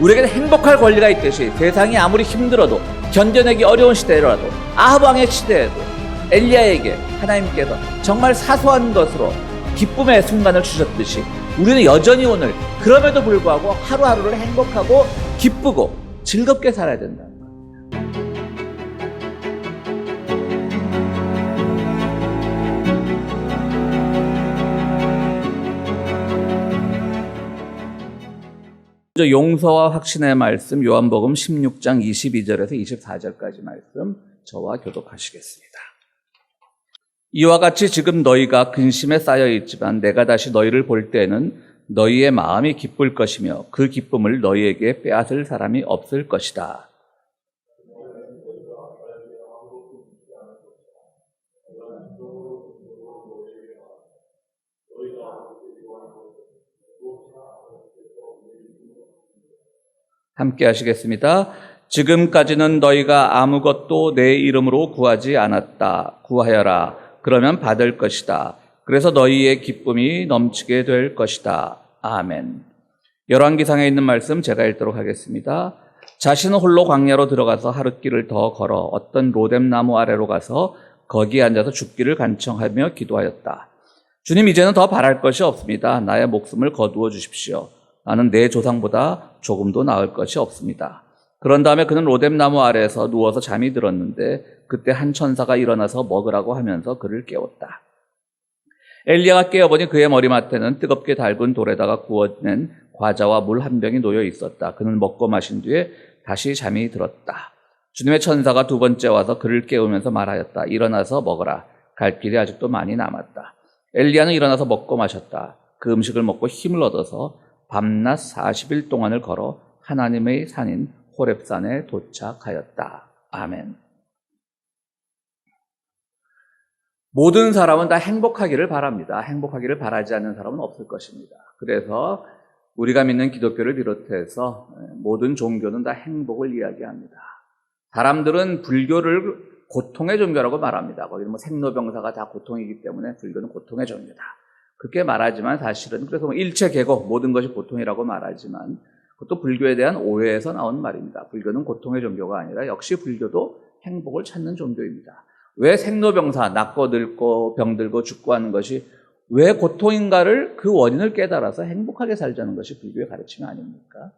우리에게는 행복할 권리가 있듯이 세상이 아무리 힘들어도 견뎌내기 어려운 시대라도 아합 왕의 시대에도 엘리야에게 하나님께서 정말 사소한 것으로 기쁨의 순간을 주셨듯이 우리는 여전히 오늘 그럼에도 불구하고 하루하루를 행복하고 기쁘고 즐겁게 살아야 된다는 거예요. 용서와 확신의 말씀 요한복음 16장 22절에서 24절까지 말씀 저와 교독하시겠습니다. 이와 같이 지금 너희가 근심에 쌓여 있지만 내가 다시 너희를 볼 때에는 너희의 마음이 기쁠 것이며 그 기쁨을 너희에게 빼앗을 사람이 없을 것이다. 함께 하시겠습니다. 지금까지는 너희가 아무것도 내 이름으로 구하지 않았다. 구하여라. 그러면 받을 것이다. 그래서 너희의 기쁨이 넘치게 될 것이다. 아멘. 열왕기상에 있는 말씀 제가 읽도록 하겠습니다. 자신은 홀로 광야로 들어가서 하룻길을 더 걸어 어떤 로뎀나무 아래로 가서 거기에 앉아서 죽기를 간청하며 기도하였다. 주님, 이제는 더 바랄 것이 없습니다. 나의 목숨을 거두어 주십시오. 나는 내 조상보다 조금도 나을 것이 없습니다. 그런 다음에 그는 로뎀나무 아래에서 누워서 잠이 들었는데 그때 한 천사가 일어나서 먹으라고 하면서 그를 깨웠다. 엘리야가 깨어보니 그의 머리맡에는 뜨겁게 달군 돌에다가 구워낸 과자와 물 한 병이 놓여 있었다. 그는 먹고 마신 뒤에 다시 잠이 들었다. 주님의 천사가 두 번째 와서 그를 깨우면서 말하였다. 일어나서 먹어라. 갈 길이 아직도 많이 남았다. 엘리야는 일어나서 먹고 마셨다. 그 음식을 먹고 힘을 얻어서 밤낮 40일 동안을 걸어 하나님의 산인 호렙산에 도착하였다. 아멘. 모든 사람은 다 행복하기를 바랍니다. 행복하기를 바라지 않는 사람은 없을 것입니다. 그래서 우리가 믿는 기독교를 비롯해서 모든 종교는 다 행복을 이야기합니다. 사람들은 불교를 고통의 종교라고 말합니다. 거기는 생로병사가 다 고통이기 때문에 불교는 고통의 종교다. 그렇게 말하지만 사실은 그래서 일체계고 모든 것이 고통이라고 말하지만 그것도 불교에 대한 오해에서 나온 말입니다. 불교는 고통의 종교가 아니라 역시 불교도 행복을 찾는 종교입니다. 왜 생로병사, 낫고 늙고 병들고 죽고 하는 것이 왜 고통인가를 그 원인을 깨달아서 행복하게 살자는 것이 불교의 가르침 아닙니까?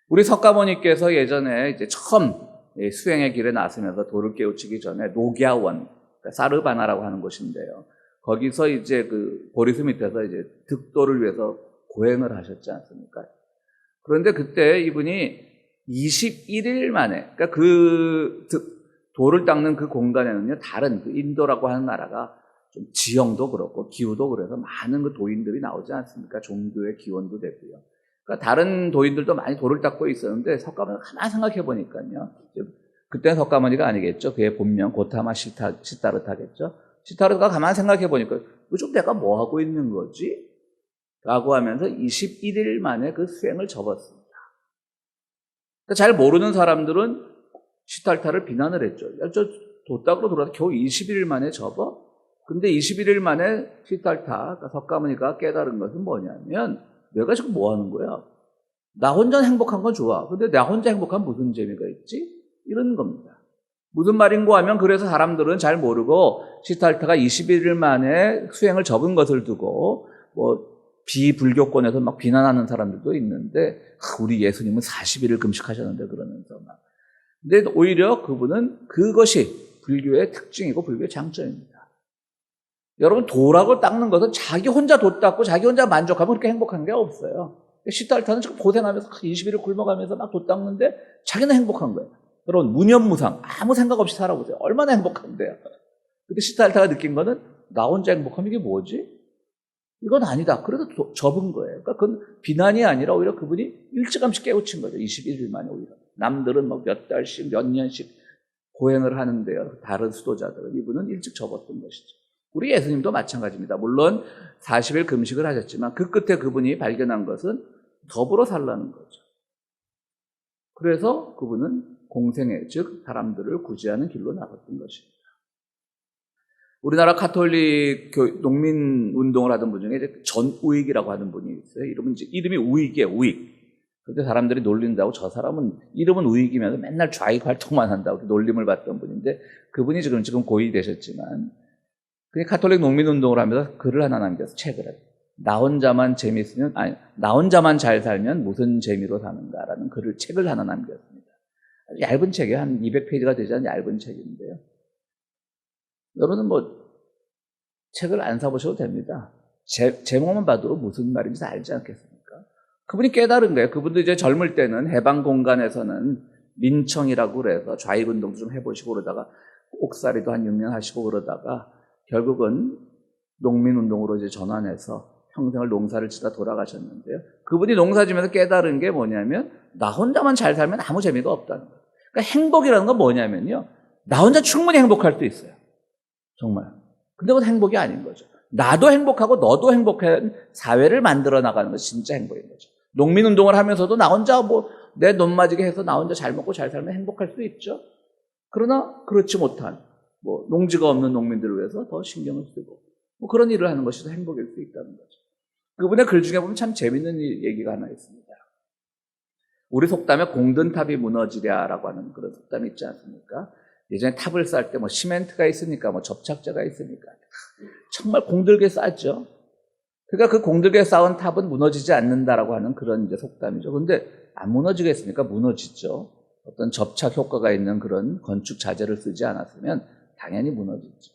우리 석가모니께서 예전에 이제 처음 수행의 길에 나서면서 도를 깨우치기 전에 녹야원, 사르바나라고 하는 곳인데요. 거기서 이제 그 보리수 밑에서 이제 득도를 위해서 고행을 하셨지 않습니까? 그런데 그때 이분이 21일 만에, 그러니까 그 돌을 닦는 그 공간에는요, 다른 그 인도라고 하는 나라가 좀 지형도 그렇고 기후도 그래서 많은 그 도인들이 나오지 않습니까? 종교의 기원도 되고요. 그러니까 다른 도인들도 많이 돌을 닦고 있었는데 석가모니가 가만히 생각해 보니까요. 그때는 석가모니가 아니겠죠. 그의 본명 고타마 시타르타겠죠. 시타르타가 가만히 생각해 보니까 요즘 내가 뭐 하고 있는 거지? 라고 하면서 21일 만에 그 수행을 접었습니다. 그러니까 잘 모르는 사람들은 시타르타를 비난을 했죠. 야, 저 도딱으로 돌아서 겨우 21일 만에 접어? 근데 21일 만에 시타르타, 석가모니가 깨달은 것은 뭐냐면 내가 지금 뭐 하는 거야? 나 혼자 행복한 건 좋아. 근데 나 혼자 행복한 무슨 재미가 있지? 이런 겁니다. 무슨 말인고 하면 그래서 사람들은 잘 모르고 시타르타가 21일 만에 수행을 접은 것을 두고 비불교권에서 막 비난하는 사람들도 있는데 우리 예수님은 40일을 금식하셨는데 그러면서 막. 근데 오히려 그분은 그것이 불교의 특징이고 불교의 장점입니다. 여러분 도라고 닦는 것은 자기 혼자 도 닦고 자기 혼자 만족하면 그렇게 행복한 게 없어요. 시타르타는 지금 고생하면서 20일을 굶어가면서 막 도 닦는데 자기는 행복한 거예요. 여러분 무념무상 아무 생각 없이 살아보세요. 얼마나 행복한데요. 근데 시타르타가 느낀 거는 나 혼자 행복하면 이게 뭐지? 이건 아니다. 그래도 접은 거예요. 그러니까 그건 비난이 아니라 오히려 그분이 일찌감치 깨우친 거죠. 21일 만에 오히려. 남들은 몇 달씩 몇 년씩 고행을 하는데요. 다른 수도자들은 이분은 일찍 접었던 것이죠. 우리 예수님도 마찬가지입니다. 물론 40일 금식을 하셨지만 그 끝에 그분이 발견한 것은 더불어 살라는 거죠. 그래서 그분은 공생애, 즉 사람들을 구제하는 길로 나섰던 것입니다. 우리나라 가톨릭 농민 운동을 하던 분 중에 전우익이라고 하는 분이 있어요. 이름이 우익이에요, 우익. 그때 사람들이 놀린다고 저 사람은 이름은 우익이면서 맨날 좌익 활동만 한다고 놀림을 받던 분인데 그분이 지금 고위 되셨지만 그 가톨릭 농민운동을 하면서 글을 하나 남겨서 책을 해요. 나 혼자만 재미있으면 아니 나 혼자만 잘 살면 무슨 재미로 사는가라는 책을 하나 남겼습니다. 얇은 책이에요. 한 200페이지가 되지 않은 얇은 책인데요. 여러분은 책을 안 사보셔도 됩니다. 제목만 봐도 무슨 말인지 다 알지 않겠습니까? 그분이 깨달은 거예요. 그분도 이제 젊을 때는 해방 공간에서는 민청이라고 그래서 좌익운동도 좀 해보시고 그러다가 옥살이도 한 6년 하시고 그러다가 결국은 농민운동으로 이제 전환해서 평생을 농사를 짓다 돌아가셨는데요. 그분이 농사 지면서 깨달은 게 뭐냐면 나 혼자만 잘 살면 아무 재미가 없다는 거예요. 그러니까 행복이라는 건 뭐냐면요. 나 혼자 충분히 행복할 수 있어요. 정말. 근데 그건 행복이 아닌 거죠. 나도 행복하고 너도 행복한 사회를 만들어 나가는 것이 진짜 행복인 거죠. 농민운동을 하면서도 나 혼자 내 논마지게 해서 나 혼자 잘 먹고 잘 살면 행복할 수 있죠. 그러나 그렇지 못한 농지가 없는 농민들을 위해서 더 신경을 쓰고 그런 일을 하는 것이 더 행복일 수 있다는 거죠. 그분의 글 중에 보면 참 재밌는 얘기가 하나 있습니다. 우리 속담에 공든탑이 무너지랴라고 하는 그런 속담이 있지 않습니까? 예전에 탑을 쌓을 때 시멘트가 있으니까 접착제가 있으니까 정말 공들게 쌓았죠. 그러니까 그 공들게 쌓은 탑은 무너지지 않는다라고 하는 그런 이제 속담이죠. 그런데 안 무너지겠습니까? 무너지죠. 어떤 접착 효과가 있는 그런 건축 자재를 쓰지 않았으면 당연히 무너지죠.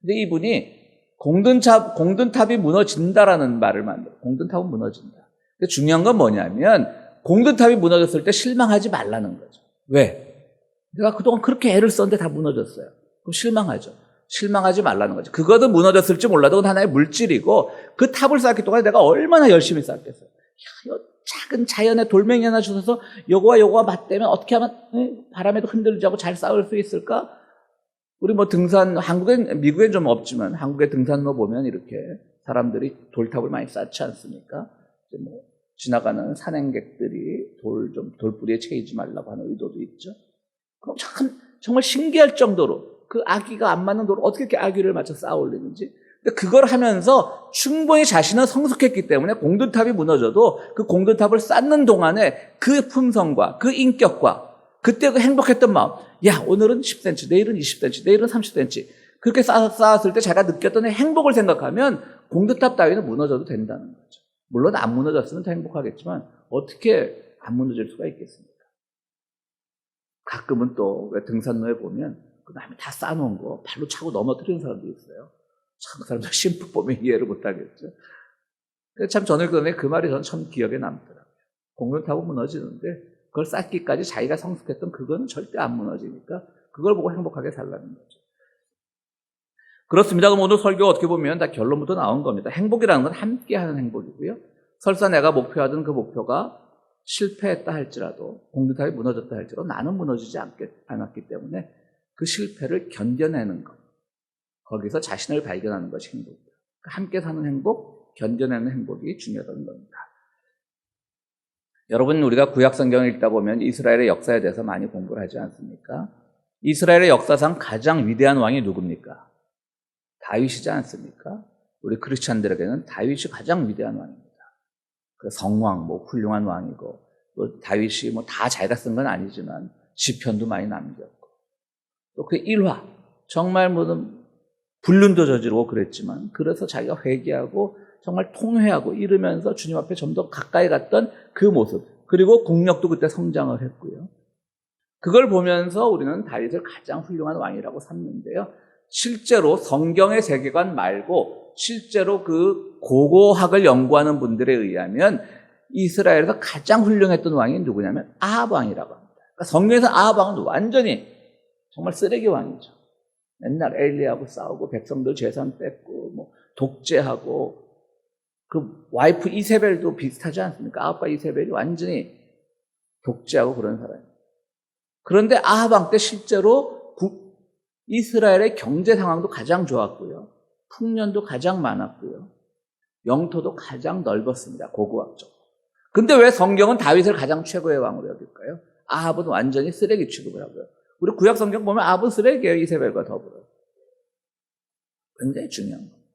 근데 이분이 공든탑이 무너진다라는 말을 만들어요. 공든탑은 무너진다. 근데 중요한 건 뭐냐면 공든탑이 무너졌을 때 실망하지 말라는 거죠. 왜? 내가 그동안 그렇게 애를 썼는데 다 무너졌어요. 그럼 실망하죠. 실망하지 말라는 거죠. 그거도 무너졌을지 몰라도 그건 하나의 물질이고 그 탑을 쌓기 동안에 내가 얼마나 열심히 쌓겠어요. 작은 자연의 돌멩이 하나 주셔서 요거와 맞대면 어떻게 하면 바람에도 흔들리지 않고 잘 쌓을 수 있을까? 우리 등산, 미국엔 좀 없지만 한국의 등산로 보면 이렇게 사람들이 돌탑을 많이 쌓지 않습니까? 지나가는 산행객들이 돌뿌리에 채이지 말라고 하는 의도도 있죠. 그럼 정말 신기할 정도로 그 아기가 안 맞는 돌을 어떻게 이렇게 아기를 맞춰 쌓아 올리는지. 근데 그걸 하면서 충분히 자신은 성숙했기 때문에 공든탑이 무너져도 그 공든탑을 쌓는 동안에 그 품성과 그 인격과 그때 그 행복했던 마음, 야 오늘은 10cm, 내일은 20cm, 내일은 30cm 그렇게 쌓았을 때 자기가 느꼈던 행복을 생각하면 공든탑 따위는 무너져도 된다는 거죠. 물론 안 무너졌으면 더 행복하겠지만 어떻게 안 무너질 수가 있겠습니까? 가끔은 또 등산로에 보면 그 남이 다 쌓아놓은 거 발로 차고 넘어뜨리는 사람도 있어요. 참 그 사람들 심플 보면 이해를 못하겠죠. 참 저는 그 말이 저는 참 기억에 남더라고요. 공든탑은 무너지는데 그걸 쌓기까지 자기가 성숙했던 그거는 절대 안 무너지니까 그걸 보고 행복하게 살라는 거죠. 그렇습니다. 그럼 오늘 설교가 어떻게 보면 다 결론부터 나온 겁니다. 행복이라는 건 함께하는 행복이고요. 설사 내가 목표하던 그 목표가 실패했다 할지라도 공든탑이 무너졌다 할지라도 나는 무너지지 않았기 때문에 그 실패를 견뎌내는 것, 거기서 자신을 발견하는 것이 행복입니다. 함께 사는 행복, 견뎌내는 행복이 중요하다는 겁니다. 여러분 우리가 구약성경을 읽다 보면 이스라엘의 역사에 대해서 많이 공부를 하지 않습니까? 이스라엘의 역사상 가장 위대한 왕이 누굽니까? 다윗이지 않습니까? 우리 크리스찬들에게는 다윗이 가장 위대한 왕입니다. 그 성왕, 훌륭한 왕이고 또 다윗이 다 자기가 쓴 건 아니지만 시편도 많이 남겼고 또 그 일화 정말 불륜도 저지르고 그랬지만 그래서 자기가 회개하고 정말 통회하고 이러면서 주님 앞에 좀 더 가까이 갔던 그 모습 그리고 국력도 그때 성장을 했고요. 그걸 보면서 우리는 다윗을 가장 훌륭한 왕이라고 삼는데요. 실제로 성경의 세계관 말고 실제로 그 고고학을 연구하는 분들에 의하면 이스라엘에서 가장 훌륭했던 왕이 누구냐면 아합 왕이라고 합니다. 그러니까 성경에서 아합 왕은 완전히 정말 쓰레기 왕이죠. 맨날 엘리하고 싸우고 백성들 재산 뺏고 독재하고 그 와이프 이세벨도 비슷하지 않습니까? 아합과 이세벨이 완전히 독재하고 그런 사람이에요. 그런데 아합 왕 때 실제로 이스라엘의 경제 상황도 가장 좋았고요. 풍년도 가장 많았고요. 영토도 가장 넓었습니다. 고고학적으로. 근데 왜 성경은 다윗을 가장 최고의 왕으로 여길까요? 아합은 완전히 쓰레기 취급을 하고요. 우리 구약 성경 보면 아합은 쓰레기예요. 이세벨과 더불어. 굉장히 중요한 겁니다.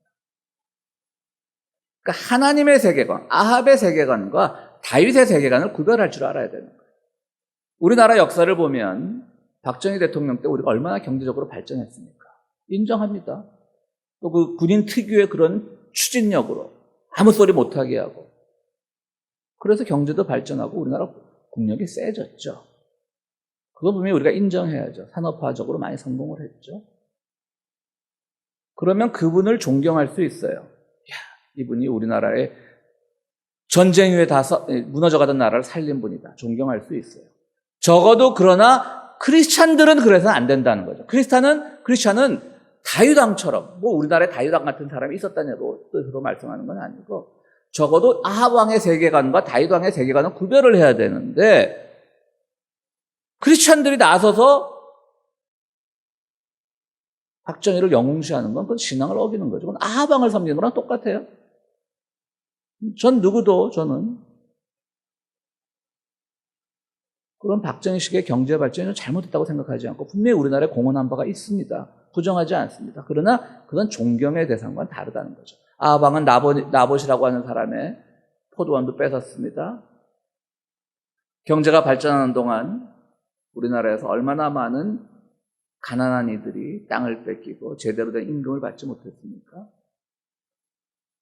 그러니까 하나님의 세계관, 아합의 세계관과 다윗의 세계관을 구별할 줄 알아야 되는 거예요. 우리나라 역사를 보면 박정희 대통령 때 우리가 얼마나 경제적으로 발전했습니까? 인정합니다. 또 그 군인 특유의 그런 추진력으로 아무 소리 못하게 하고, 그래서 경제도 발전하고 우리나라 국력이 세졌죠. 그거 보면 우리가 인정해야죠. 산업화적으로 많이 성공을 했죠. 그러면 그분을 존경할 수 있어요. 야, 이분이 우리나라의 전쟁 후에 다 무너져가던 나라를 살린 분이다. 존경할 수 있어요. 적어도 그러나 크리스찬들은 그래서는 안 된다는 거죠. 크리스찬은 다윗왕처럼, 뭐 우리나라에 다윗왕 같은 사람이 있었다냐고 뜻으로 말씀하는 건 아니고, 적어도 아합 왕의 세계관과 다윗 왕의 세계관은 구별을 해야 되는데, 크리스찬들이 나서서 박정희를 영웅시하는 건 그건 신앙을 어기는 거죠. 그건 아합 왕을 섬기는 거랑 똑같아요. 저는 그런 박정희식의 경제 발전이 잘못됐다고 생각하지 않고 분명히 우리나라에 공헌한 바가 있습니다. 부정하지 않습니다. 그러나 그건 존경의 대상과는 다르다는 거죠. 아합 왕은 나봇이라고 하는 사람의 포도원도 뺏었습니다. 경제가 발전하는 동안 우리나라에서 얼마나 많은 가난한 이들이 땅을 뺏기고 제대로 된 임금을 받지 못했습니까?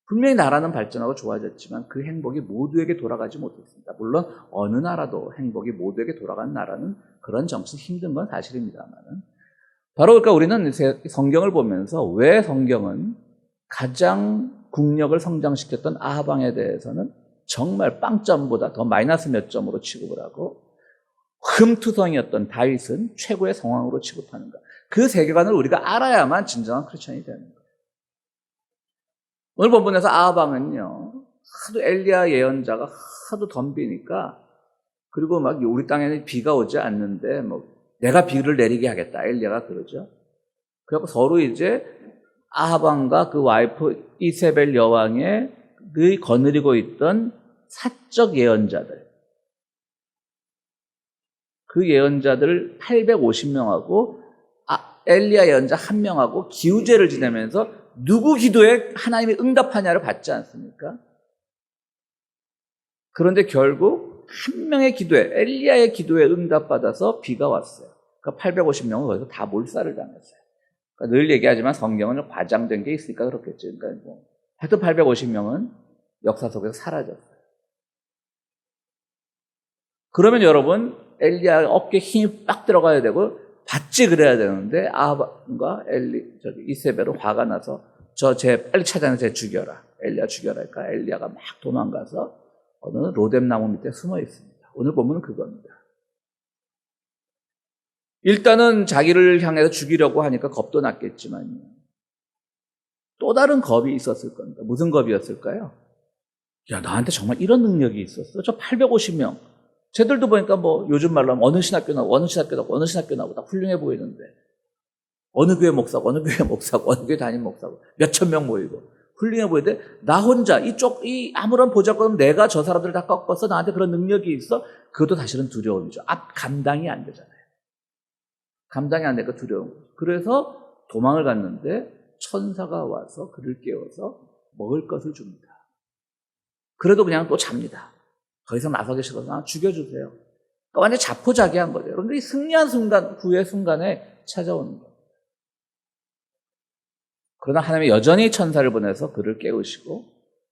분명히 나라는 발전하고 좋아졌지만 그 행복이 모두에게 돌아가지 못했습니다. 물론 어느 나라도 행복이 모두에게 돌아간 나라는 그런 정치 힘든 건 사실입니다만, 바로 그러니까 우리는 성경을 보면서 왜 성경은 가장 국력을 성장시켰던 아합 왕에 대해서는 정말 빵점보다 더 마이너스 몇 점으로 취급을 하고, 흠투성이었던 다윗은 최고의 성왕으로 취급하는가. 그 세계관을 우리가 알아야만 진정한 크리스천이 되는 거예요. 오늘 본문에서 아합 왕은요, 하도 엘리야 예언자가 하도 덤비니까, 그리고 막 우리 땅에는 비가 오지 않는데 뭐 내가 비를 내리게 하겠다, 엘리야가 그러죠. 그래서 서로 이제 아합 왕과 그 와이프 이세벨 여왕의 거느리고 있던 사적 예언자들, 그 예언자들 850명하고 엘리야 예언자 1명하고 기우제를 지내면서 누구 기도에 하나님이 응답하냐를 받지 않습니까? 그런데 결국 한 명의 기도에, 엘리야의 기도에 응답받아서 비가 왔어요. 그러니까 850명은 거기서 다 몰살을 당했어요. 그러니까 늘 얘기하지만 성경은 과장된 게 있으니까 그렇겠죠. 그러니까 하여튼 850명은 역사 속에서 사라졌어요. 그러면 여러분, 엘리야 어깨에 힘이 빡 들어가야 되고 받지 그래야 되는데, 아합과 이세벨은 화가 나서 빨리 찾아내서 쟤 죽여라. 엘리야 죽여라. 그러니까 엘리야가 막 도망가서 어느 로뎀나무 밑에 숨어 있습니다. 오늘 보면 그겁니다. 일단은 자기를 향해서 죽이려고 하니까 겁도 났겠지만요, 또 다른 겁이 있었을 겁니다. 무슨 겁이었을까요? 야, 나한테 정말 이런 능력이 있었어? 저 850명. 쟤들도 보니까 뭐 요즘 말로 하면 어느 신학교 나오고 다 훌륭해 보이는데, 어느 교회 목사고 어느 교회 담임 목사고 몇천 명 모이고 훌륭해 보이는데, 나 혼자 이 아무런 보잘것없는 내가 저 사람들을 다 꺾어서 나한테 그런 능력이 있어? 그것도 사실은 두려움이죠. 감당이 안 되잖아요. 감당이 안 되니까 두려움. 그래서 도망을 갔는데 천사가 와서 그를 깨워서 먹을 것을 줍니다. 그래도 그냥 또 잡니다. 더 이상 나서기 싫어서 죽여주세요. 그러니까 완전히 자포자기한 거죠. 그런데 이 승리한 순간, 후의 순간에 찾아오는 거예요. 그러나 하나님이 여전히 천사를 보내서 그를 깨우시고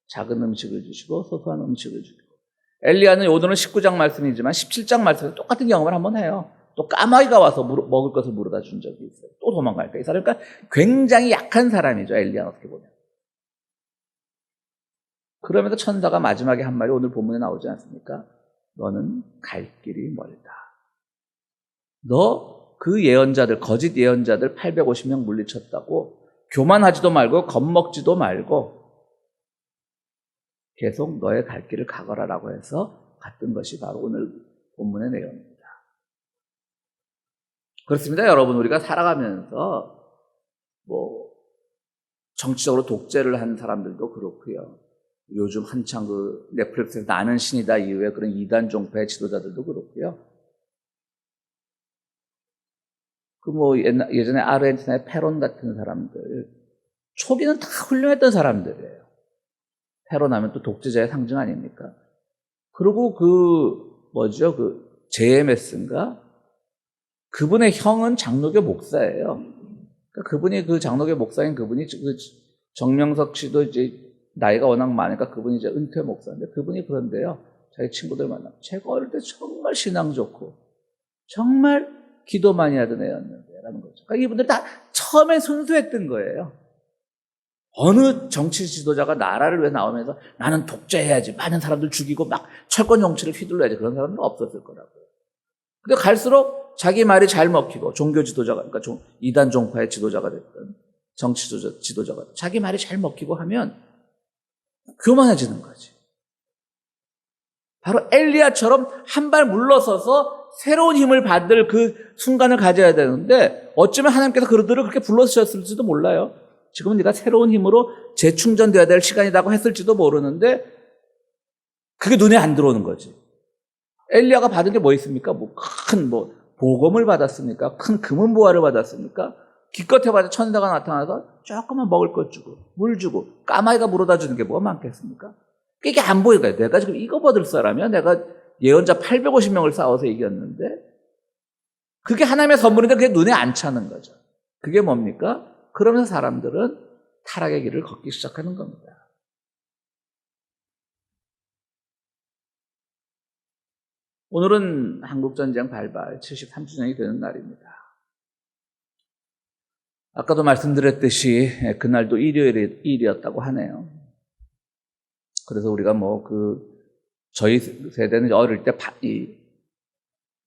작은 음식을 주시고 소소한 음식을 주시고, 엘리야는 오늘은 19장 말씀이지만 17장 말씀에서 똑같은 경험을 한번 해요. 또 까마귀가 와서 먹을 것을 물어다 준 적이 있어요. 또 도망갈까? 이 사람, 그러니까 굉장히 약한 사람이죠, 엘리야는 어떻게 보면. 그러면서 천사가 마지막에 한 말이 오늘 본문에 나오지 않습니까? 너는 갈 길이 멀다. 너 그 예언자들, 거짓 예언자들 850명 물리쳤다고 교만하지도 말고 겁먹지도 말고 계속 너의 갈 길을 가거라라고 해서 갔던 것이 바로 오늘 본문의 내용입니다. 그렇습니다, 여러분. 우리가 살아가면서 뭐 정치적으로 독재를 한 사람들도 그렇고요. 요즘 한창 그 넷플릭스에서 나는 신이다 이후에 그런 이단 종파의 지도자들도 그렇고요. 그 뭐 예전에 아르헨티나의 페론 같은 사람들, 초기는 다 훌륭했던 사람들이에요. 페론 하면 또 독재자의 상징 아닙니까? 그리고 JMS인가? 그분의 형은 장로교 목사예요. 그러니까 그분이 그 장로교 목사인 그분이 정명석 씨도 이제 나이가 워낙 많으니까 그분이 이제 은퇴 목사인데 그분이 그런데요. 자기 친구들 만나면 제가 어릴 때 정말 신앙 좋고 정말 기도 많이 하던 애였는데 라는 거죠. 그러니까 이분들 다 처음엔 순수했던 거예요. 어느 정치 지도자가 나라를 위해 나오면서 나는 독재해야지, 많은 사람들 죽이고 막 철권 정치를 휘둘러야지, 그런 사람은 없었을 거라고요. 근데 갈수록 자기 말이 잘 먹히고 종교 지도자가, 그러니까 이단 종파의 지도자가 됐던 정치 지도자가 자기 말이 잘 먹히고 하면 교만해지는 거지. 바로 엘리야처럼 한 발 물러서서 새로운 힘을 받을 그 순간을 가져야 되는데 어쩌면 하나님께서 그들을 그렇게 불러주셨을지도 몰라요. 지금은 네가 새로운 힘으로 재충전돼야 될 시간이라고 했을지도 모르는데 그게 눈에 안 들어오는 거지. 엘리야가 받은 게 뭐 있습니까? 큰 보검을 받았습니까? 큰 금은 보화를 받았습니까? 기껏 해봐야 천사가 나타나서 조금만 먹을 것 주고 물 주고 까마귀가 물어다 주는 게 뭐가 많겠습니까? 이게 안 보이니까 내가 지금 이거 받을 사람이야? 내가 예언자 850명을 싸워서 이겼는데 그게 하나님의 선물인데 그게 눈에 안 차는 거죠. 그게 뭡니까? 그러면서 사람들은 타락의 길을 걷기 시작하는 겁니다. 오늘은 한국전쟁 발발 73주년이 되는 날입니다. 아까도 말씀드렸듯이 그날도 일요일이었다고 하네요. 그래서 우리가 저희 세대는 어릴 때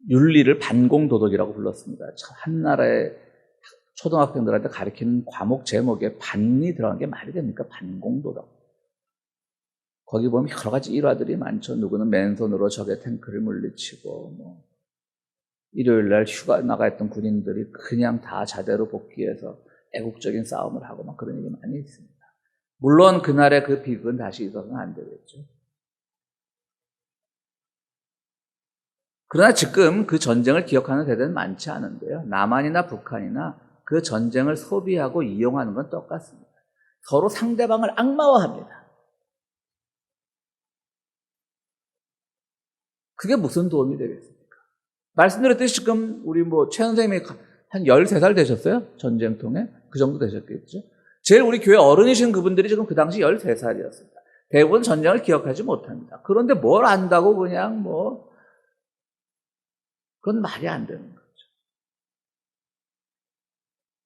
윤리를 반공도덕이라고 불렀습니다. 참 한 나라의 초등학생들한테 가르치는 과목 제목에 반이 들어간 게 말이 됩니까? 반공도덕. 거기 보면 여러 가지 일화들이 많죠. 누구는 맨손으로 적의 탱크를 물리치고, 일요일 날 휴가 나가 있던 군인들이 그냥 다 자대로 복귀해서 애국적인 싸움을 하고 막 그런 얘기 많이 있습니다. 물론 그날의 그 비극은 다시 있어서는 안 되겠죠. 그러나 지금 그 전쟁을 기억하는 세대는 많지 않은데요. 남한이나 북한이나 그 전쟁을 소비하고 이용하는 건 똑같습니다. 서로 상대방을 악마화합니다. 그게 무슨 도움이 되겠습니까? 말씀드렸듯이 지금 우리 최 선생님이 한 13살 되셨어요? 전쟁통에? 그 정도 되셨겠죠? 제일 우리 교회 어른이신 그분들이 지금 그 당시 13살이었습니다. 대부분 전쟁을 기억하지 못합니다. 그런데 뭘 안다고 그냥 그건 말이 안 되는 거죠.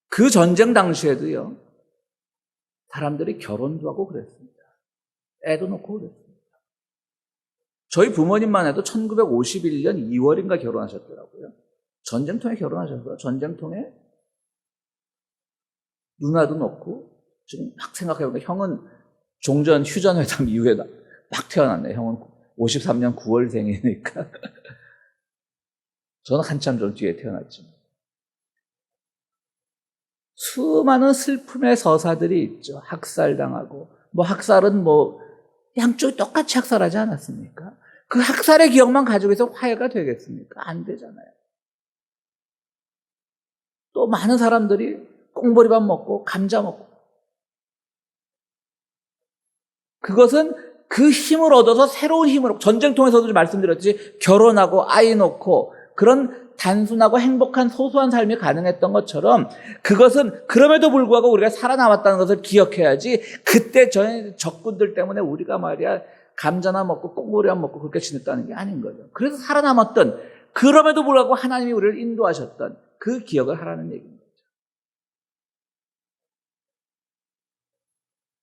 그 전쟁 당시에도요, 사람들이 결혼도 하고 그랬습니다. 애도 놓고 그랬습니다. 저희 부모님만 해도 1951년 2월인가 결혼하셨더라고요. 전쟁통에 결혼하셨어요. 전쟁통에 누나도 놓고, 지금 막 생각해보니까 형은 종전 휴전회담 이후에 막 태어났네. 형은 53년 9월생이니까. 저는 한참 좀 뒤에 태어났지만. 수많은 슬픔의 서사들이 있죠. 학살당하고. 학살은 양쪽이 똑같이 학살하지 않았습니까? 그 학살의 기억만 가지고 있어 화해가 되겠습니까? 안 되잖아요. 또 많은 사람들이 꽁보리밥 먹고 감자 먹고. 그것은 그 힘을 얻어서 새로운 힘으로, 전쟁통에서도 말씀드렸듯이 결혼하고 아이 놓고 그런 단순하고 행복한 소소한 삶이 가능했던 것처럼 그것은 그럼에도 불구하고 우리가 살아남았다는 것을 기억해야지 그때 저희 적군들 때문에 우리가 말이야 감자나 먹고 꽁보리밥 먹고 그렇게 지냈다는 게 아닌 거죠. 그래서 살아남았던, 그럼에도 불구하고 하나님이 우리를 인도하셨던 그 기억을 하라는 얘기인 거죠.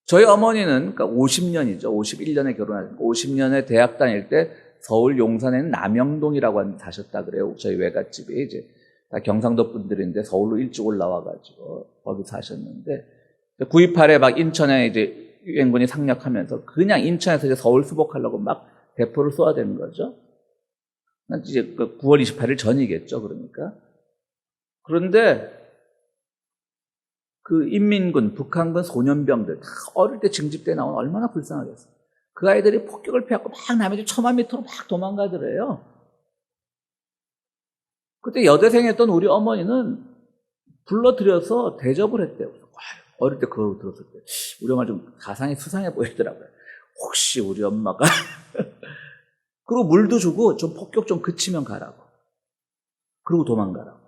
저희 어머니는 그러니까 50년이죠. 51년에 결혼하셨고 50년에 대학 다닐 때 서울 용산에 있는 남영동이라고 사셨다 그래요. 저희 외갓집이 이제 다 경상도 분들인데 서울로 일찍 올라와가지고 거기 사셨는데 9.28에 막 인천에 이제 유엔군이 상륙하면서 그냥 인천에서 이제 서울 수복하려고 막 대포를 쏘아대는 거죠. 이제 9월 28일 전이겠죠. 그러니까. 그런데 그 인민군, 북한군 소년병들 다 어릴 때 징집대 나오면 얼마나 불쌍하겠어요. 그 아이들이 폭격을 피하고 막 남의 집 1000m 막 도망가더래요. 그때 여대생이었던 우리 어머니는 불러들여서 대접을 했대요. 어릴 때 그거 들었을 때 우리 엄마 좀 가상이 수상해 보이더라고요. 혹시 우리 엄마가 그리고 물도 주고 좀 폭격 좀 그치면 가라고. 그리고 도망가라고.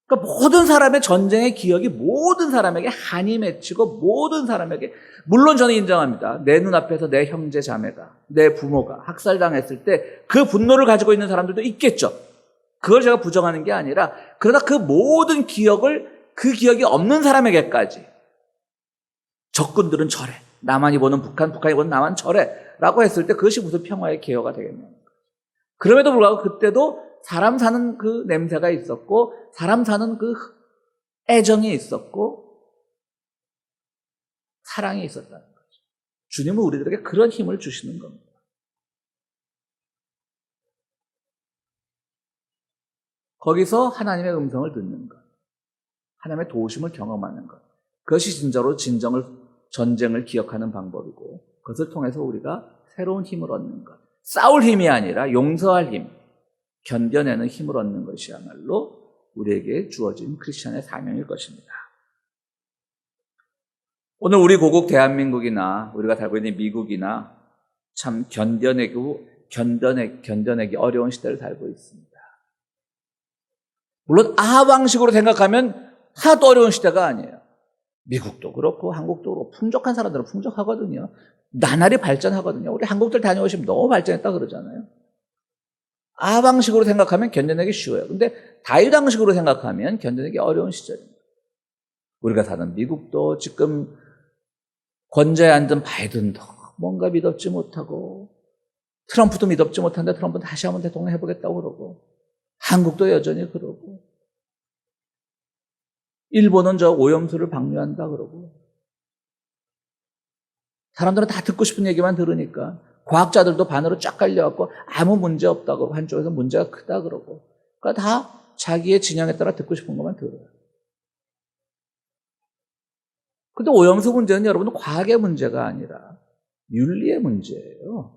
그러니까 모든 사람의 전쟁의 기억이 모든 사람에게 한이 맺히고 모든 사람에게, 물론 저는 인정합니다. 내 눈앞에서 내 형제 자매가, 내 부모가 학살당했을 때 그 분노를 가지고 있는 사람들도 있겠죠. 그걸 제가 부정하는 게 아니라, 그러나 그 모든 기억을 그 기억이 없는 사람에게까지 적군들은 저래, 남한이 보는 북한, 북한이 보는 남한 저래 라고 했을 때 그것이 무슨 평화의 기여가 되겠냐는 거예요. 그럼에도 불구하고 그때도 사람 사는 그 냄새가 있었고 사람 사는 그 애정이 있었고 사랑이 있었다는 거죠. 주님은 우리들에게 그런 힘을 주시는 겁니다. 거기서 하나님의 음성을 듣는 것, 하나님의 도우심을 경험하는 것, 그것이 진짜로 전쟁을 기억하는 방법이고, 그것을 통해서 우리가 새로운 힘을 얻는 것, 싸울 힘이 아니라 용서할 힘, 견뎌내는 힘을 얻는 것이야말로 우리에게 주어진 크리스천의 사명일 것입니다. 오늘 우리 고국 대한민국이나 우리가 살고 있는 미국이나 참 견뎌내기 어려운 시대를 살고 있습니다. 물론 아합 방식으로 생각하면 하나도 어려운 시대가 아니에요. 미국도 그렇고 한국도 그렇고 풍족한 사람들은 풍족하거든요. 나날이 발전하거든요. 우리 한국들 다녀오시면 너무 발전했다 그러잖아요. 아합 방식으로 생각하면 견뎌내기 쉬워요. 근데 다윗 방식으로 생각하면 견뎌내기 어려운 시절입니다. 우리가 사는 미국도 지금 권좌에 앉은 바이든도 뭔가 믿었지 못하고, 트럼프도 믿었지 못한데 트럼프는 다시 한번 대통령 해보겠다고 그러고, 한국도 여전히 그러고, 일본은 저 오염수를 방류한다 그러고, 사람들은 다 듣고 싶은 얘기만 들으니까 과학자들도 반으로 쫙 갈려갖고 아무 문제 없다고, 한쪽에서 문제가 크다 그러고, 그러니까 다 자기의 진영에 따라 듣고 싶은 것만 들어요. 근데 오염수 문제는 여러분 과학의 문제가 아니라 윤리의 문제예요.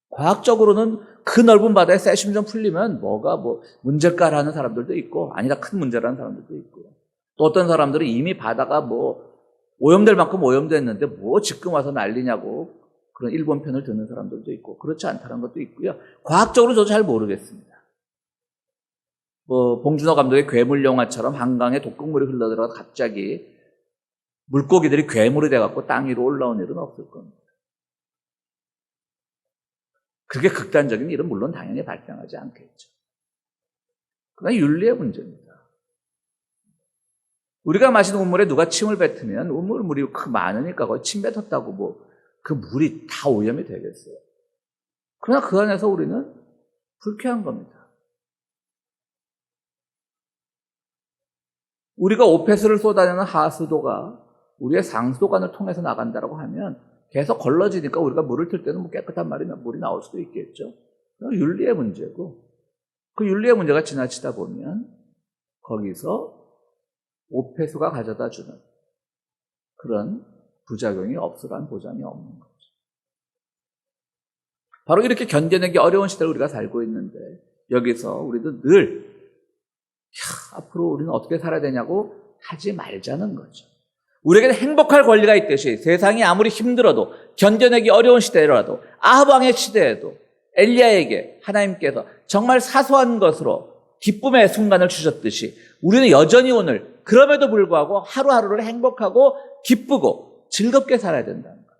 과학적으로는 그 넓은 바다에 세슘 좀 풀리면 뭐가 문제가라는 사람들도 있고 아니다 큰 문제라는 사람들도 있고요. 또 어떤 사람들은 이미 바다가 오염될 만큼 오염됐는데 지금 와서 난리냐고 그런 일본 편을 듣는 사람들도 있고 그렇지 않다는 것도 있고요. 과학적으로 저도 잘 모르겠습니다. 봉준호 감독의 괴물 영화처럼 한강에 독극물이 흘러들어가 갑자기 물고기들이 괴물이 돼갖고 땅 위로 올라온 일은 없을 겁니다. 그렇게 극단적인 일은 물론 당연히 발생하지 않겠죠. 그건 윤리의 문제입니다. 우리가 마시는 우물에 누가 침을 뱉으면 우물물이 많으니까 거기 침 뱉었다고 그 물이 다 오염이 되겠어요. 그러나 그 안에서 우리는 불쾌한 겁니다. 우리가 오폐수를 쏟아내는 하수도가 우리의 상수도관을 통해서 나간다고 하면 계속 걸러지니까 우리가 물을 틀 때는 깨끗한 물이 나올 수도 있겠죠. 그건 윤리의 문제고, 그 윤리의 문제가 지나치다 보면 거기서 오폐수가 가져다 주는 그런 부작용이 없으란 보장이 없는 거죠. 바로 이렇게 견뎌내기 어려운 시대를 우리가 살고 있는데 여기서 우리도 늘 앞으로 우리는 어떻게 살아야 되냐고 하지 말자는 거죠. 우리에게는 행복할 권리가 있듯이 세상이 아무리 힘들어도 견뎌내기 어려운 시대라도 아합 왕의 시대에도 엘리야에게 하나님께서 정말 사소한 것으로 기쁨의 순간을 주셨듯이 우리는 여전히 오늘 그럼에도 불구하고 하루하루를 행복하고 기쁘고 즐겁게 살아야 된다는 거예요.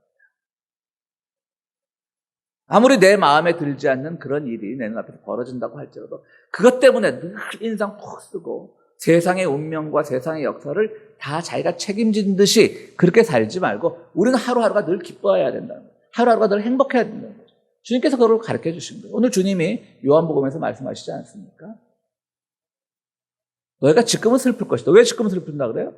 아무리 내 마음에 들지 않는 그런 일이 내 눈앞에서 벌어진다고 할지라도 그것 때문에 늘 인상 푹 쓰고 세상의 운명과 세상의 역사를 다 자기가 책임진 듯이 그렇게 살지 말고 우리는 하루하루가 늘 기뻐해야 된다는 거예요. 하루하루가 늘 행복해야 된다는 거죠. 주님께서 그걸 가르쳐 주신 거예요. 오늘 주님이 요한복음에서 말씀하시지 않습니까? 너희가 지금은 슬플 것이다. 왜 지금은 슬픈다 그래요?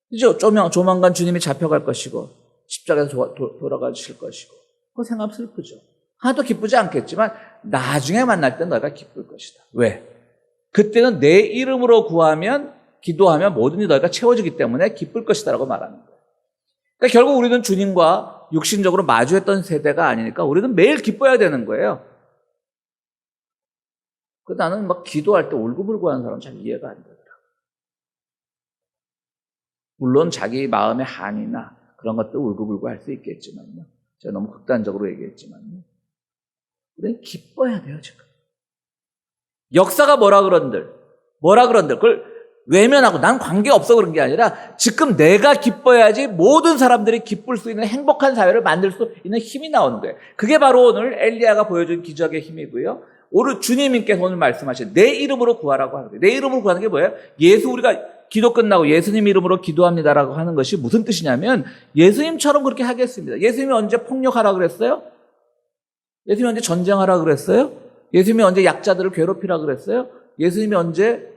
이제 조만간 주님이 잡혀갈 것이고 십자가에서 돌아가실 것이고 그거 생각하면 슬프죠. 하나도 기쁘지 않겠지만 나중에 만날 때 너희가 기쁠 것이다. 왜? 그때는 내 이름으로 구하면 기도하면 뭐든지 너희가 채워지기 때문에 기쁠 것이다 라고 말하는 거예요. 그러니까 결국 우리는 주님과 육신적으로 마주했던 세대가 아니니까 우리는 매일 기뻐해야 되는 거예요. 나는 기도할 때 울고불고 하는 사람은 잘 이해가 안 되더라고요. 물론 자기 마음의 한이나 그런 것도 울고불고 할 수 있겠지만요. 제가 너무 극단적으로 얘기했지만요. 우리는 기뻐해야 돼요, 지금. 역사가 뭐라 그런들, 그걸 외면하고 난 관계없어 그런 게 아니라 지금 내가 기뻐야지 모든 사람들이 기쁠 수 있는 행복한 사회를 만들 수 있는 힘이 나오는 거예요. 그게 바로 오늘 엘리야가 보여준 기적의 힘이고요. 오늘 주님께서 오늘 말씀하신 내 이름으로 구하라고 하는 거예요. 내 이름으로 구하는 게 뭐예요? 우리가 기도 끝나고 예수님 이름으로 기도합니다라고 하는 것이 무슨 뜻이냐면 예수님처럼 그렇게 하겠습니다. 예수님이 언제 폭력하라 그랬어요? 예수님이 언제 전쟁하라 그랬어요? 예수님이 언제 약자들을 괴롭히라 그랬어요? 예수님이 언제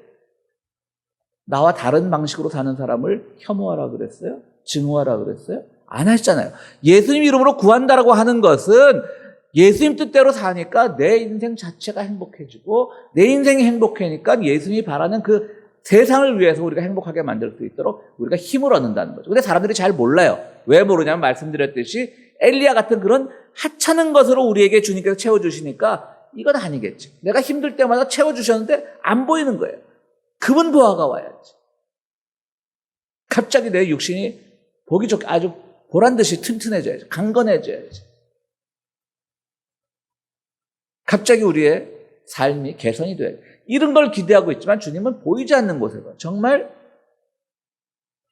나와 다른 방식으로 사는 사람을 혐오하라 그랬어요? 증오하라 그랬어요? 안 하셨잖아요. 예수님 이름으로 구한다라고 하는 것은 예수님 뜻대로 사니까 내 인생 자체가 행복해지고 내 인생이 행복하니까 예수님이 바라는 그 세상을 위해서 우리가 행복하게 만들 수 있도록 우리가 힘을 얻는다는 거죠. 근데 사람들이 잘 몰라요. 왜 모르냐면 말씀드렸듯이 엘리야 같은 그런 하찮은 것으로 우리에게 주님께서 채워주시니까 이건 아니겠지. 내가 힘들 때마다 채워주셨는데 안 보이는 거예요. 그분 보아가 와야지. 갑자기 내 육신이 보기 좋게 아주 보란듯이 튼튼해져야지. 강건해져야지. 갑자기 우리의 삶이 개선이 돼야지. 이런 걸 기대하고 있지만 주님은 보이지 않는 곳에서 정말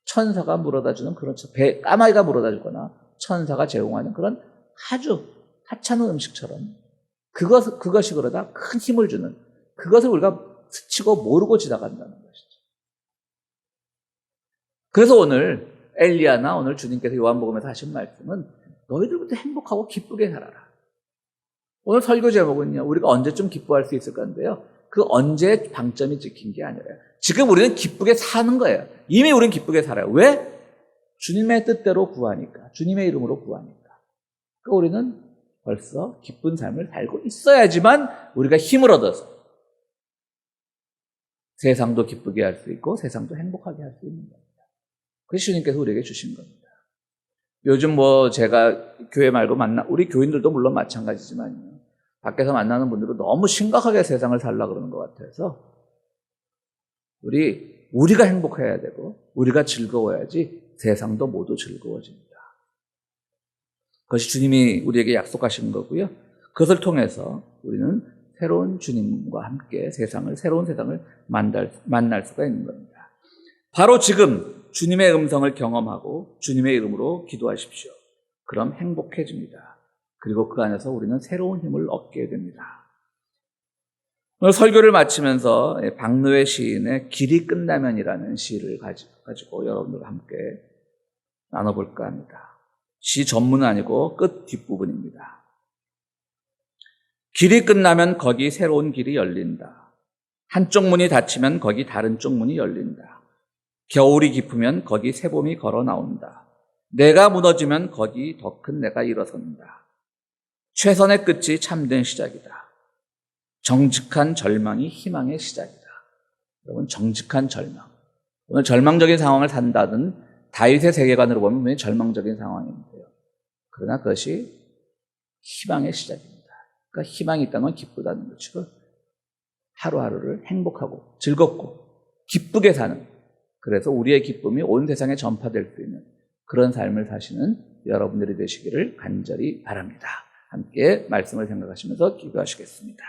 천사가 물어다주는 그런 까마귀가 물어다주거나 천사가 제공하는 그런 아주 하찮은 음식처럼 그것이 그러다 큰 힘을 주는 그것을 우리가 스치고 모르고 지나간다는 것이죠. 그래서 오늘 엘리야나 오늘 주님께서 요한복음에서 하신 말씀은 너희들부터 행복하고 기쁘게 살아라. 오늘 설교 제목은요. 우리가 언제쯤 기뻐할 수 있을 건데요. 그 언제의 방점이 찍힌 게 아니라요. 지금 우리는 기쁘게 사는 거예요. 이미 우리는 기쁘게 살아요. 왜? 주님의 뜻대로 구하니까. 주님의 이름으로 구하니까. 그러니까 우리는 벌써 기쁜 삶을 살고 있어야지만 우리가 힘을 얻어서 세상도 기쁘게 할 수 있고 세상도 행복하게 할 수 있는 겁니다. 그래서 주님께서 우리에게 주신 겁니다. 요즘 제가 교회 말고 우리 교인들도 물론 마찬가지지만요. 밖에서 만나는 분들은 너무 심각하게 세상을 살려고 그러는 것 같아서 우리가 행복해야 되고 우리가 즐거워야지 세상도 모두 즐거워집니다. 그것이 주님이 우리에게 약속하신 거고요. 그것을 통해서 우리는 새로운 주님과 함께 새로운 세상을 만날 수가 있는 겁니다. 바로 지금 주님의 음성을 경험하고 주님의 이름으로 기도하십시오. 그럼 행복해집니다. 그리고 그 안에서 우리는 새로운 힘을 얻게 됩니다. 오늘 설교를 마치면서 박노해 시인의 길이 끝나면이라는 시를 가지고 여러분들과 함께 나눠볼까 합니다. 시 전문은 아니고 끝 뒷부분입니다. 길이 끝나면 거기 새로운 길이 열린다. 한쪽 문이 닫히면 거기 다른 쪽 문이 열린다. 겨울이 깊으면 거기 새봄이 걸어 나온다. 내가 무너지면 거기 더 큰 내가 일어선다. 최선의 끝이 참된 시작이다. 정직한 절망이 희망의 시작이다. 여러분, 정직한 절망. 오늘 절망적인 상황을 산다는 다윗의 세계관으로 보면 분명히 절망적인 상황인데요. 그러나 그것이 희망의 시작입니다. 그러니까 희망이 있다는 건 기쁘다는 것이고 하루하루를 행복하고 즐겁고 기쁘게 사는, 그래서 우리의 기쁨이 온 세상에 전파될 수 있는 그런 삶을 사시는 여러분들이 되시기를 간절히 바랍니다. 함께 말씀을 생각하시면서 기도하시겠습니다.